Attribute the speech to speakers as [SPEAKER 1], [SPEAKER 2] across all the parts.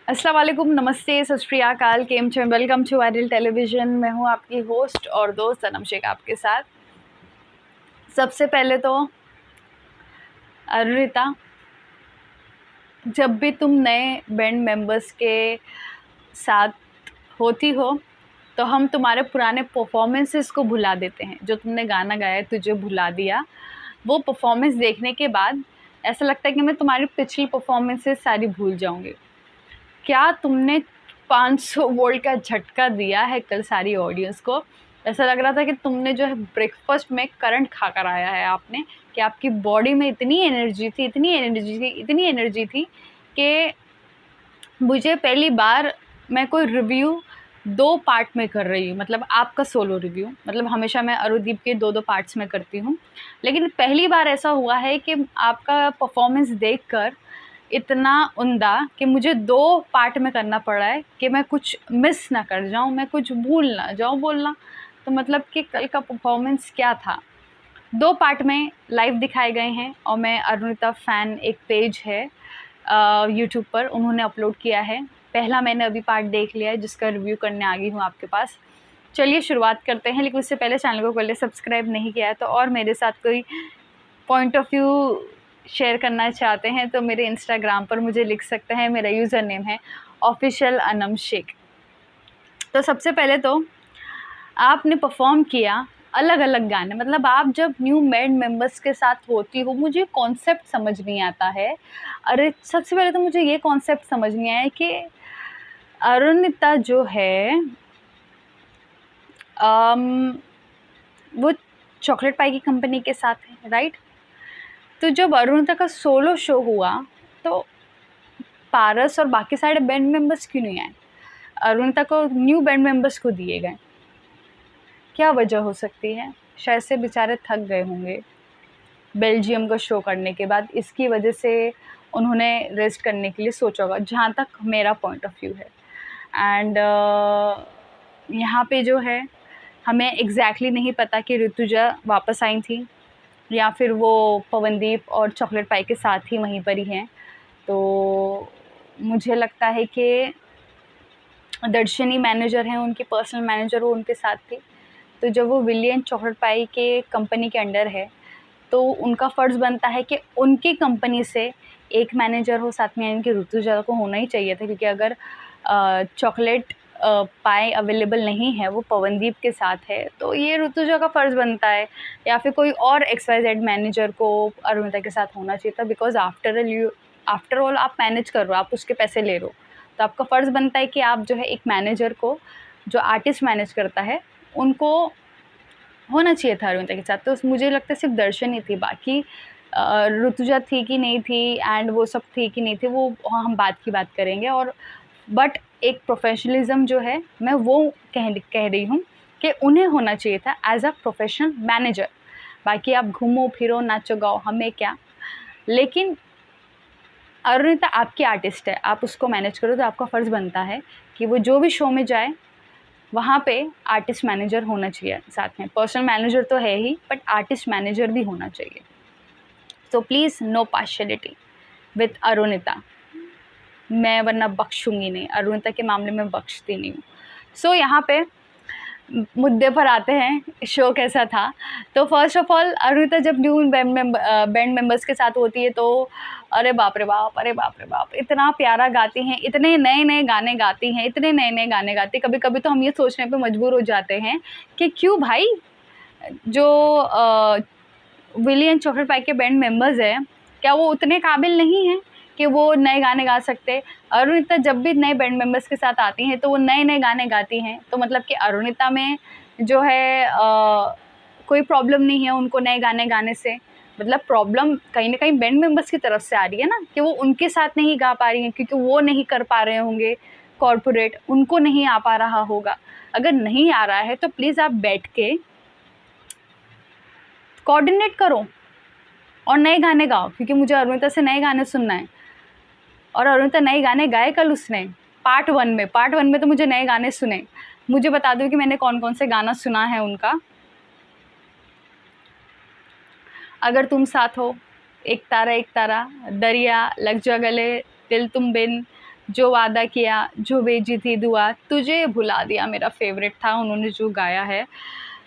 [SPEAKER 1] अस्सलाम वालेकुम, नमस्ते, सत श्री अकाल, केम छे, वेलकम टू वायरल टेलीविज़न। मैं हूँ आपकी होस्ट और दोस्त सनम शेख आपके साथ। सबसे पहले तो अरुणिता, जब भी तुम नए बैंड मेंबर्स के साथ होती हो तो हम तुम्हारे पुराने परफॉर्मेंसेस को भुला देते हैं। जो तुमने गाना गाया तुझे भुला दिया, वो परफॉर्मेंस देखने के बाद ऐसा लगता है कि मैं तुम्हारी पिछली परफॉर्मेंसेस सारी भूल जाऊँगी। क्या तुमने 500 वोल्ट का झटका दिया है कल सारी ऑडियंस को। ऐसा लग रहा था कि तुमने जो है ब्रेकफास्ट में करंट खाकर आया है आपने, कि आपकी बॉडी में इतनी एनर्जी थी, इतनी एनर्जी थी, इतनी एनर्जी थी कि मुझे पहली बार मैं कोई रिव्यू 2 पार्ट में कर रही हूँ। मतलब आपका सोलो रिव्यू, मतलब हमेशा मैं अरुदीप के 2-2 पार्ट्स में करती हूँ। लेकिन पहली बार ऐसा हुआ है कि आपका परफॉर्मेंस देखकर इतना उम्दा कि मुझे 2 पार्ट में करना पड़ा है कि मैं कुछ मिस ना कर जाऊँ, मैं कुछ भूल ना जाऊँ बोलना। तो मतलब कि कल का परफॉर्मेंस क्या था। 2 पार्ट में लाइव दिखाए गए हैं और मैं अरुणिता फ़ैन एक पेज है यूट्यूब पर, उन्होंने अपलोड किया है। पहला मैंने अभी पार्ट देख लिया है जिसका रिव्यू करने आ गई हूँ आपके पास। चलिए शुरुआत करते हैं, लेकिन उससे पहले चैनल को पहले सब्सक्राइब नहीं किया है तो और मेरे साथ कोई पॉइंट ऑफ व्यू शेयर करना चाहते हैं तो मेरे इंस्टाग्राम पर मुझे लिख सकते हैं। मेरा यूज़र नेम है ऑफिशियल अनम शेख। तो सबसे पहले तो आपने परफॉर्म किया अलग अलग गाने। मतलब आप जब न्यू बैंड मेंबर्स के साथ होती हो, मुझे कॉन्सेप्ट समझ नहीं आता है। अरे सबसे पहले तो मुझे ये कॉन्सेप्ट समझ नहीं आया कि अरुणिता जो है वो चॉकलेट पाई की कंपनी के साथ है, राइट। तो जब अरुणिता का सोलो शो हुआ तो पारस और बाकी सारे बैंड मेंबर्स क्यों नहीं आए? अरुणिता को न्यू बैंड मेंबर्स को दिए गए। क्या वजह हो सकती है? शायद से बेचारे थक गए होंगे बेल्जियम का शो करने के बाद, इसकी वजह से उन्होंने रेस्ट करने के लिए सोचा होगा, जहाँ तक मेरा पॉइंट ऑफ व्यू है। एंड यहाँ पे जो है हमें एग्जैक्टली नहीं पता कि ऋतुजा वापस आई थी या फिर वो पवनदीप और चॉकलेट पाई के साथ ही वहीं पर ही हैं। तो मुझे लगता है कि दर्शनी मैनेजर हैं, उनकी पर्सनल मैनेजर, वो उनके साथ थी। तो जब वो विलियन चॉकलेट पाई के कंपनी के अंडर है तो उनका फ़र्ज़ बनता है कि उनकी कंपनी से एक मैनेजर हो साथ में, यानी कि ऋतुजा को होना ही चाहिए था। क्योंकि अगर चॉकलेट पाई अवेलेबल नहीं है, वो पवनदीप के साथ है, तो ये ऋतुजा का फ़र्ज़ बनता है। या फिर कोई और XYZ मैनेजर को अरुणिता के साथ होना चाहिए था। बिकॉज़ आफ्टर ऑल आप मैनेज कर रहे हो, आप उसके पैसे ले रहे हो, तो आपका फ़र्ज़ बनता है कि आप जो है एक मैनेजर को, जो आर्टिस्ट मैनेज करता है, उनको होना चाहिए था अरुणिता के साथ। तो मुझे लगता है सिर्फ दर्शन ही थी, बाकी ऋतुजा थी कि नहीं थी एंड वो सब थी कि नहीं थी, वो हम बात की बात करेंगे। और बट एक प्रोफेशनलिज्म जो है, मैं वो कह रही हूँ कि उन्हें होना चाहिए था एज अ प्रोफेशनल मैनेजर। बाकी आप घूमो फिरो नाचो गाओ, हमें क्या। लेकिन अरुणिता आपकी आर्टिस्ट है, आप उसको मैनेज करो, तो आपका फ़र्ज़ बनता है कि वो जो भी शो में जाए वहाँ पे आर्टिस्ट मैनेजर होना चाहिए साथ में। पर्सनल मैनेजर तो है ही, बट आर्टिस्ट मैनेजर भी होना चाहिए। So please no partiality with Arunita. मैं वरना बख्शूंगी नहीं, अरुणिता के मामले में बख्शती नहीं हूँ। सो यहाँ पे मुद्दे पर आते हैं, शो कैसा था। तो फर्स्ट ऑफ ऑल अरुणिता जब न्यू बैंड मेंबर्स के साथ होती है तो अरे बाप रे बाप, अरे बाप रे बाप, इतना प्यारा गाती हैं, इतने नए नए गाने गाती हैं, इतने नए नए गाने गाती हैं। कभी कभी तो हम ये सोचने पे मजबूर हो जाते हैं कि क्यों भाई, जो विलियन चॉकलेट पाई के बैंड मेंबर्स हैं, क्या वो उतने काबिल नहीं हैं कि वो नए गाने गा सकते? अरुणिता जब भी नए बैंड मेंबर्स के साथ आती हैं तो वो नए नए गाने गाती हैं। तो मतलब कि अरुणिता में जो है कोई प्रॉब्लम नहीं है उनको नए गाने गाने से। मतलब प्रॉब्लम कहीं ना कहीं बैंड मेंबर्स की तरफ से आ रही है ना, कि वो उनके साथ नहीं गा पा रही हैं क्योंकि वो नहीं कर पा रहे होंगे, कॉर्पोरेट उनको नहीं आ पा रहा होगा। अगर नहीं आ रहा है तो प्लीज़ आप बैठ के कोऑर्डिनेट करो और नए गाने गाओ, क्योंकि मुझे अरुणिता से नए गाने सुनना है। और अरुणिता नए गाने गाए कल उसने पार्ट 1 में तो मुझे नए गाने सुने। मुझे बता दो कि मैंने कौन कौन से गाना सुना है उनका। अगर तुम साथ हो, एक तारा, दरिया, लग जा गले, दिल तुम बिन, जो वादा किया, जो भेजी थी दुआ, तुझे भुला दिया मेरा फेवरेट था, उन्होंने जो गाया है।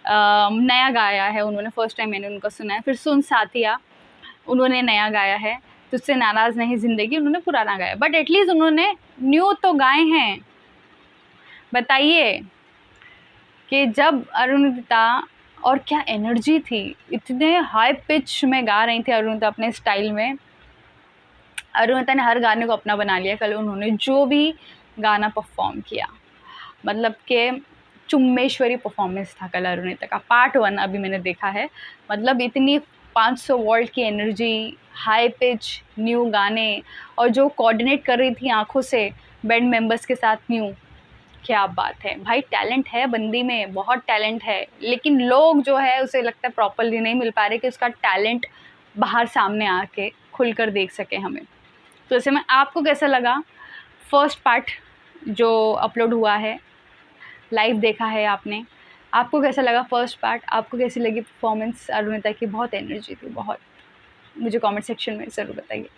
[SPEAKER 1] नया गाया है उन्होंने, फर्स्ट टाइम मैंने उनका सुना है। फिर सुन साथिया, उन्होंने नया गाया है। तुझसे नाराज़ नहीं ज़िंदगी, उन्होंने पुराना गाया, बट एटलीस्ट उन्होंने न्यू तो गाए हैं। बताइए कि जब अरुणिता, और क्या एनर्जी थी, इतने हाई पिच में गा रही थी अरुणिता अपने स्टाइल में। अरुणिता ने हर गाने को अपना बना लिया। कल उन्होंने जो भी गाना परफॉर्म किया, मतलब कि चुम्मेश्वरी परफॉर्मेंस था कल अरुणिता का। पार्ट 1 अभी मैंने देखा है, मतलब इतनी 500 वोल्ट की एनर्जी, हाई पिच, न्यू गाने, और जो कोऑर्डिनेट कर रही थी आंखों से बैंड मेंबर्स के साथ न्यू, क्या बात है भाई। टैलेंट है बंदी में, बहुत टैलेंट है, लेकिन लोग जो है उसे लगता है प्रॉपरली नहीं मिल पा रहे कि उसका टैलेंट बाहर सामने आके खुलकर देख सके हमें। तो ऐसे में आपको कैसा लगा फर्स्ट पार्ट जो अपलोड हुआ है, लाइव देखा है आपने, आपको कैसा लगा फर्स्ट पार्ट? आपको कैसी लगी परफॉर्मेंस अरुणिता की? बहुत एनर्जी थी, बहुत। मुझे कमेंट सेक्शन में ज़रूर बताइए।